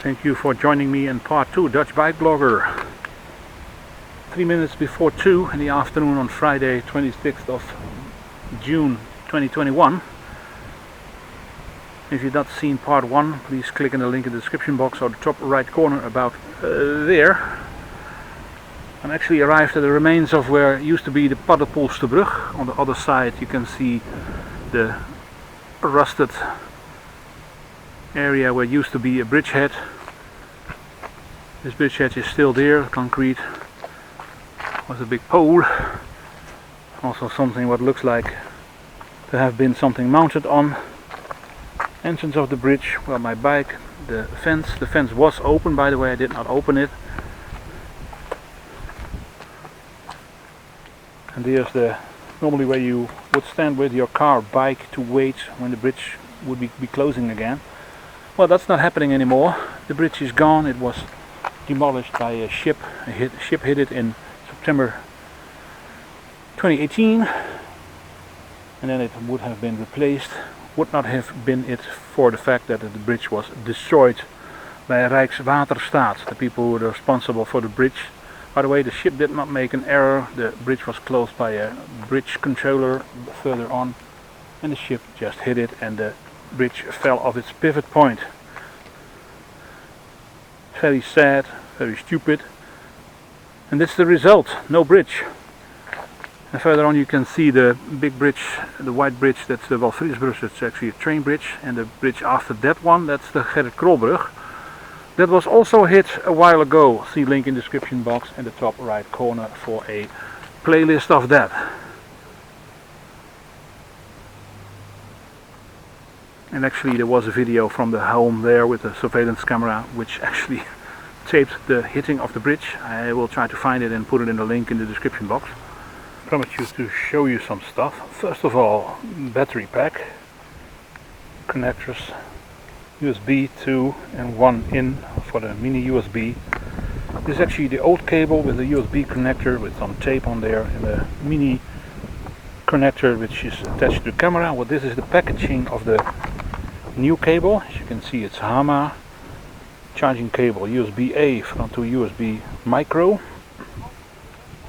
Thank you for joining me in part 2, Dutch Bike Blogger. 3 minutes before 2 in the afternoon on Friday 26th of June 2021. If you've not seen part 1, please click in the link in the description box or the top right corner about there. I'm actually arrived at the remains of where it used to be the Paddepoelsterbrug. On the other side you can see the rusted area where used to be a bridgehead. This bridgehead is still there. Concrete was a big pole. Also something what looks like to have been something mounted on. Entrance of the bridge, well, my bike, the fence was open, by the way. I did not open it. And there's the normally where you would stand with your car bike to wait when the bridge would be closing again. Well, that's not happening anymore. The bridge is gone. It was demolished by a ship. A ship hit it in September 2018, and then it would have been replaced. Would not have been it for the fact that the bridge was destroyed by Rijkswaterstaat, the people who were responsible for the bridge. By the way, the ship did not make an error. The bridge was closed by a bridge controller further on, and the ship just hit it and the bridge fell off its pivot point. Very sad, very stupid, and that's the result. No bridge. And further on you can see the big bridge, the white bridge. That's the Walfriesbrug. It's actually a train bridge, and the bridge after that one, that's the Gerrit Krolbrug. That was also hit a while ago. See link in the description box in the top right corner for a playlist of that. And actually there was a video from the home there with a surveillance camera which actually taped the hitting of the bridge. I will try to find it and put it in the link in the description box. I promise you to show you some stuff. First of all, battery pack, connectors, USB 2 and 1 in for the mini USB. This is actually the old cable with a USB connector with some tape on there, and a mini connector which is attached to the camera. Well, this is the packaging of the new cable. As you can see, it's HAMA charging cable, USB A to USB micro,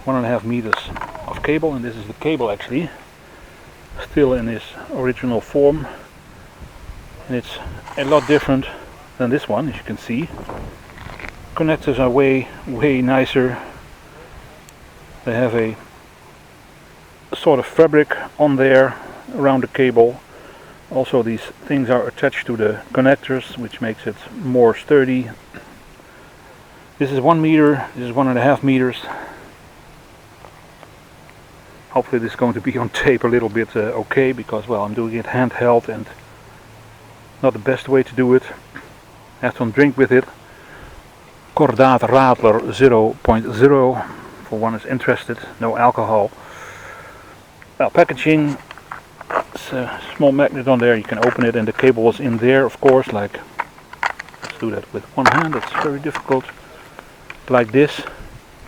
1.5 meters of cable, and this is the cable actually still in its original form, and it's a lot different than this one. As you can see, connectors are way nicer. They have a sort of fabric on there around the cable. Also these things are attached to the connectors, which makes it more sturdy. This is 1 meter, this is 1.5 meters. Hopefully this is going to be on tape a little bit okay, because well, I'm doing it handheld and not the best way to do it. I have some drink with it. Kordaat Radler 0.0 for one is interested, no alcohol. Well, packaging. It's a small magnet on there, you can open it, and the cable was in there, of course. Like, let's do that with one hand, it's very difficult. Like this,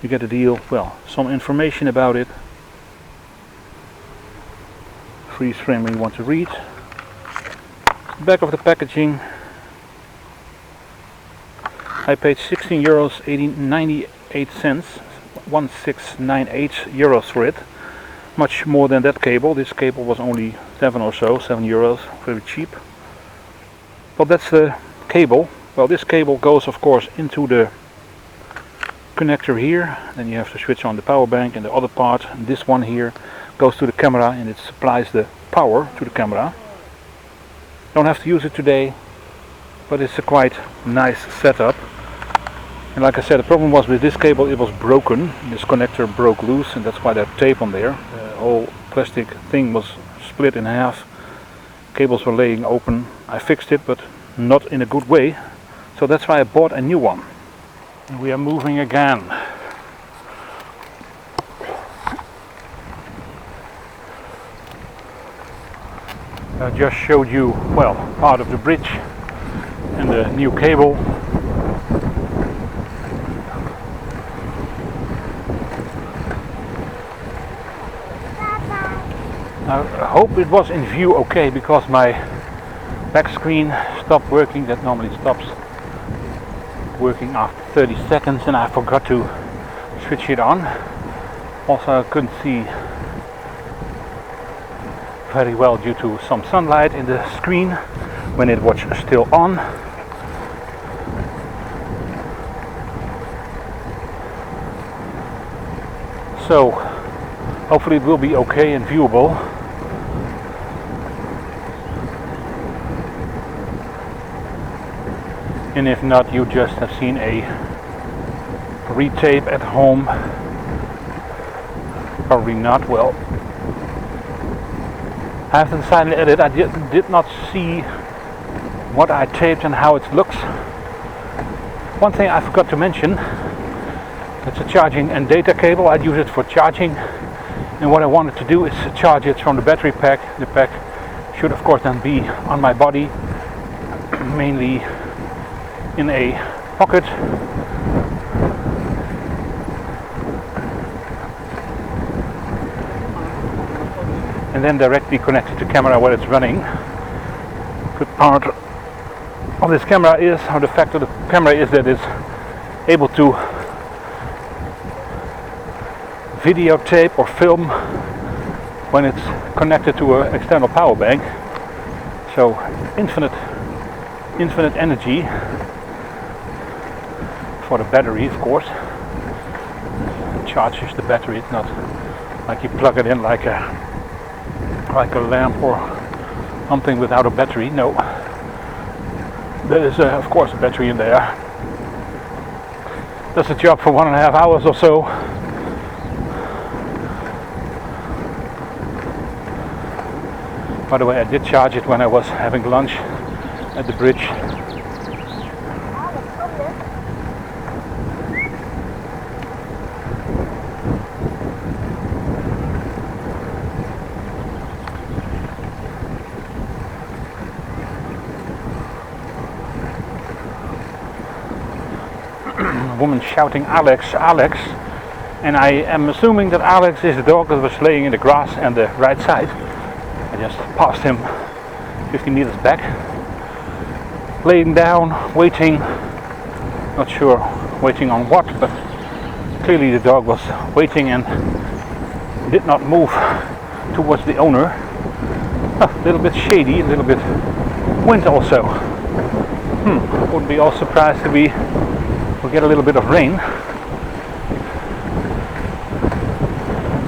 you get the deal. Well, some information about it. Freeze frame when you want to read. Back of the packaging. I paid €16.98, 1698 euros for it. Much more than that cable. This cable was only 7 euros, very cheap. But that's the cable. Well, this cable goes of course into the connector here. Then you have to switch on the power bank, and the other part, this one here, goes to the camera, and it supplies the power to the camera. Don't have to use it today, but it's a quite nice setup. And like I said, the problem was with this cable, it was broken. This connector broke loose, and that's why there's tape on there. The whole plastic thing was split in half. Cables were laying open. I fixed it, but not in a good way. So that's why I bought a new one. And we are moving again. I just showed you, well, part of the bridge and the new cable. I hope it was in view okay, because my back screen stopped working. That normally stops working after 30 seconds and I forgot to switch it on. Also I couldn't see very well due to some sunlight in the screen when it was still on. So hopefully it will be okay and viewable. And if not, you just have seen a retape at home. Probably not. Well, I have to decide to edit. I did not see what I taped and how it looks. One thing I forgot to mention, it's a charging and data cable. I'd use it for charging, and what I wanted to do is charge it from the battery pack. The pack should of course then be on my body, mainly in a pocket. And then directly connected to camera while it's running. Good part of this camera is, or the fact of the camera is that it's able to videotape or film when it's connected to an external power bank. So infinite energy for the battery, of course. It charges the battery. It's not like you plug it in like a lamp or something without a battery. No, there is of course a battery in there. Does the job for 1.5 hours or so. By the way, I did charge it when I was having lunch at the bridge. A woman shouting Alex, Alex, and I am assuming that Alex is the dog that was laying in the grass on the right side. I just passed him 50 meters back, laying down, waiting, not sure waiting on what, but clearly the dog was waiting and did not move towards the owner. A little bit shady, a little bit wind also. Wouldn't be all surprised if we will get a little bit of rain.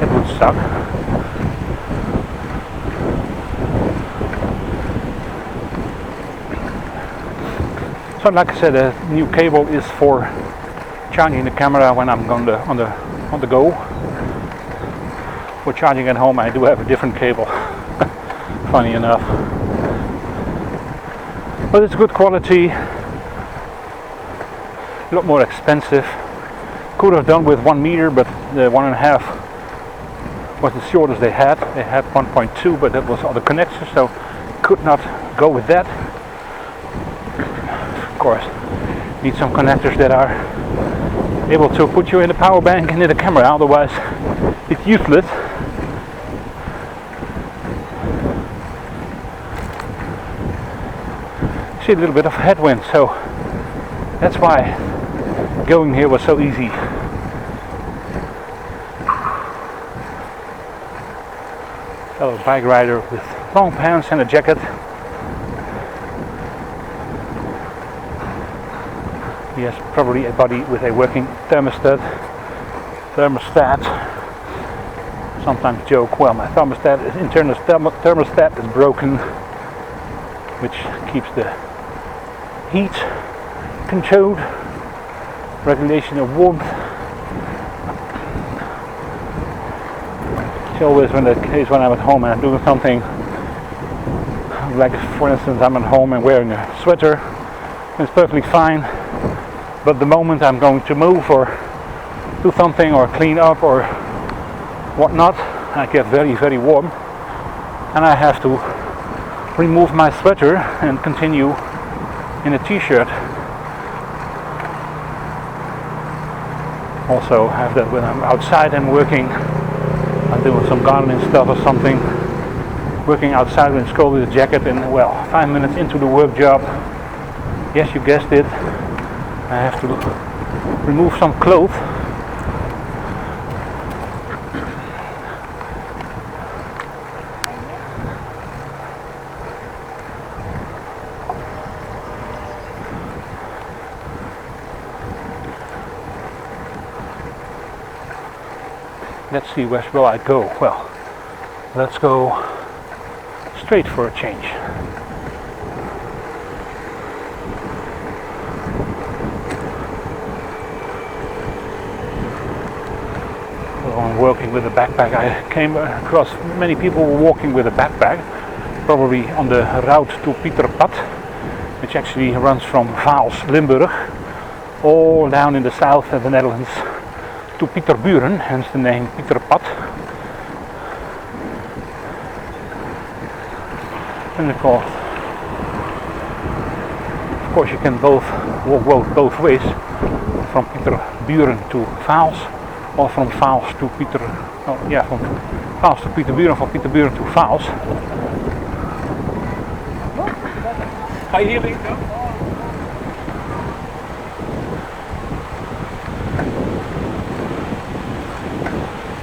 It would suck. So like I said, a new cable is for charging the camera when I'm on the go. For charging at home I do have a different cable. Funny enough. But it's good quality. A lot more expensive. Could have done with 1 meter, but the 1.5 was the shortest they had. They had 1.2, but that was all the connectors, so could not go with that. Of course, need some connectors that are able to put you in the power bank and in the camera, otherwise it's useless. See a little bit of headwind, so that's why going here was so easy. Fellow bike rider with long pants and a jacket. He has probably a body with a working thermostat. Sometimes joke, well, my internal thermostat is broken, which keeps the heat controlled, regulation of warmth. It's always when the case when I'm at home and I'm doing something, like for instance I'm at home and wearing a sweater, it's perfectly fine. But the moment I'm going to move or do something or clean up or whatnot, I get very, very warm and I have to remove my sweater and continue in a t-shirt. Also have that when I'm outside and working, I'm doing some gardening stuff or something, working outside when it's cold with a jacket, and well, 5 minutes into the work job, yes, you guessed it, I have to remove some clothes. Let's see, where will I go? Well, let's go straight for a change. I'm working with a backpack. I came across many people were walking with a backpack, probably on the route to Pieterpad, which actually runs from Vaals, Limburg, all down in the south of the Netherlands to Pieterburen, hence the name Pieterpad. And of course you can walk both ways, from Pieterburen to Vaals, or from Vaals to from Vaals to Pieterburen, from Pieterburen to Vaals. Hi, here we go.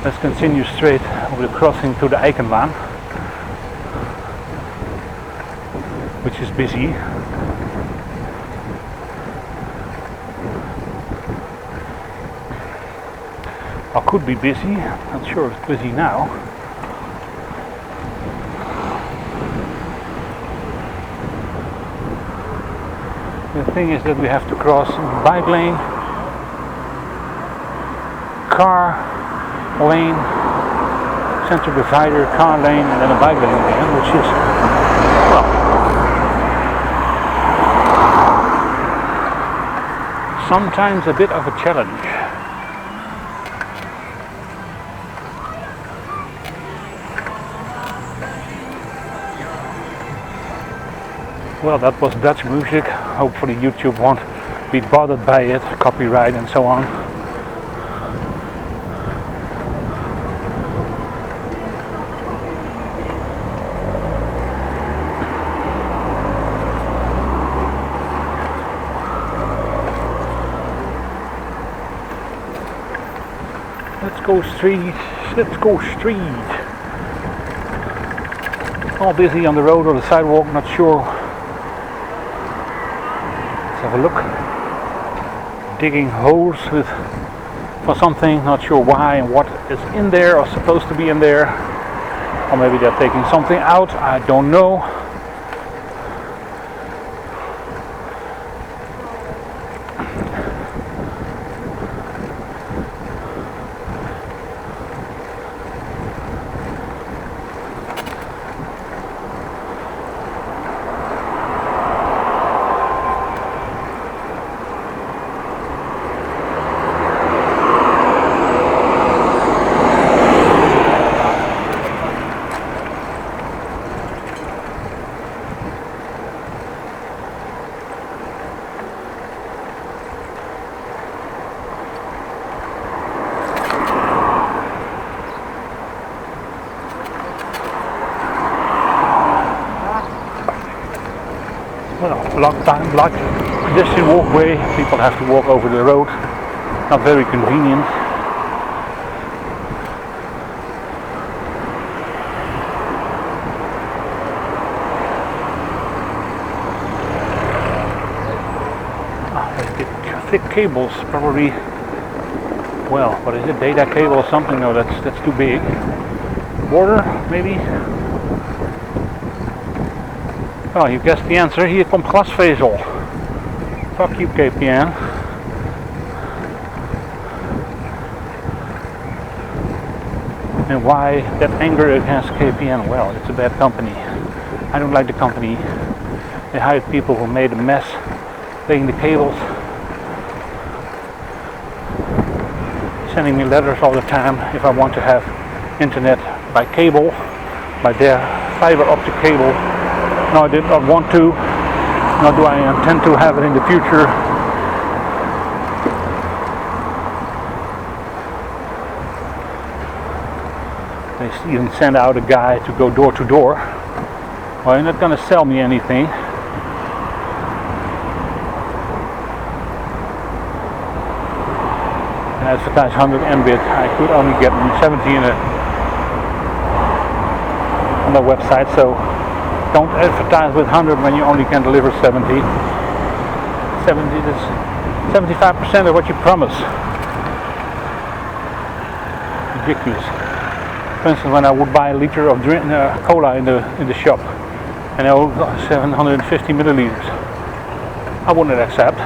Let's continue straight over the crossing to the Eikenlaan, which is busy. Or could be busy, not sure it's busy now. The thing is that we have to cross bike lane, car lane, center divider, car lane, and then a bike lane again, which is, well, sometimes a bit of a challenge. Well, that was Dutch music. Hopefully YouTube won't be bothered by it, copyright and so on. Let's go street, let's go street. All busy on the road or the sidewalk, not sure. Have a look. Digging holes for something, not sure why and what is in there or supposed to be in there. Or maybe they're taking something out, I don't know. Blocked pedestrian walkway, people have to walk over the road, not very convenient. Thick cables, probably, well, what is it, data cable or something? No, that's too big. Border, maybe? Well, you guessed the answer. Hier komt glasvezel. Fuck you, KPN. And why that anger against KPN? Well, it's a bad company. I don't like the company. They hired people who made a mess, laying the cables, sending me letters all the time if I want to have internet by cable, by their fiber optic cable. No, I did not want to, nor do I intend to have it in the future. They even send out a guy to go door to door. Well, you're not going to sell me anything. and advertise 100 Mbit. I could only get 70 on their website, so don't advertise with 100 when you only can deliver 70. 70 is 75% of what you promise. Ridiculous. For instance, when I would buy a liter of cola in the shop, and I owe 750 milliliters, I wouldn't accept.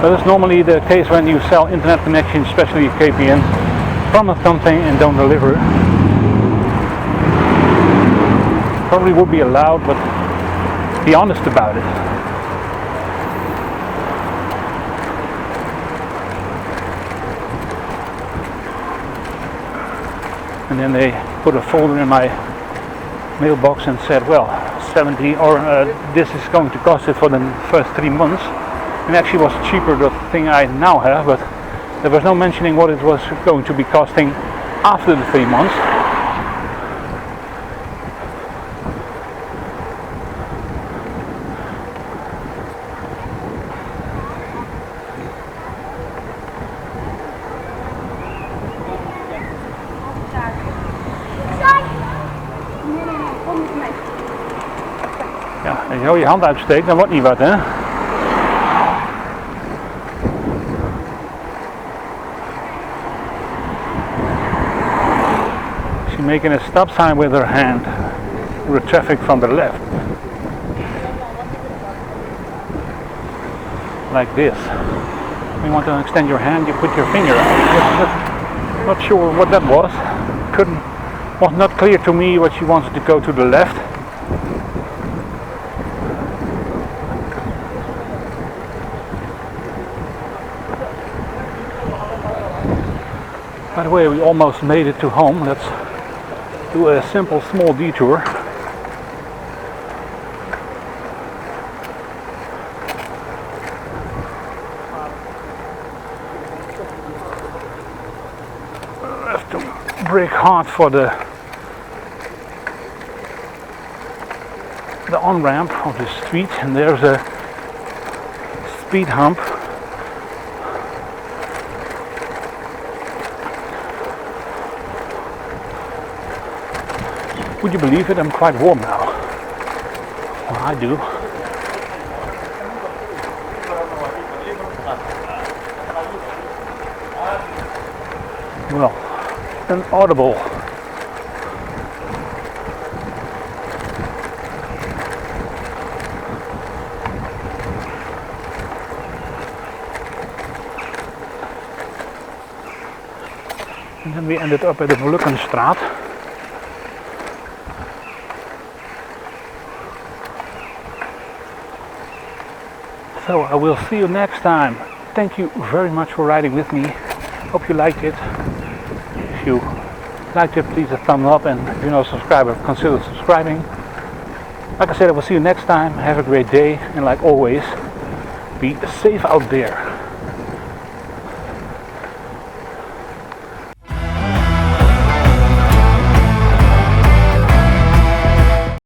But that's normally the case when you sell internet connections, especially KPN. Promise something and don't deliver. Probably would be allowed, but be honest about it. And then they put a folder in my mailbox and said, well, 70 or this is going to cost it for the first 3 months. And actually was cheaper the thing I now have, but there was no mentioning what it was going to be costing after the 3 months. Ja, als je zo je hand uitsteekt, dan wordt niet wat, hè? Making a stop sign with her hand with traffic from the left, like this. When you want to extend your hand, you put your finger out. Not sure what that was. Was not clear to me what she wanted to go to the left. By the way, we almost made it to home. Let's do a simple small detour. I have to brake hard for the on-ramp of the street, and there's a speed hump. Would you believe it? I'm quite warm now. Well, I do. Well, inaudible. And then we ended up at the Boekestijn. So I will see you next time. Thank you very much for riding with me. Hope you liked it. If you liked it, please a thumb up, and if you're not a subscriber, consider subscribing. Like I said, I will see you next time. Have a great day, and like always, be safe out there.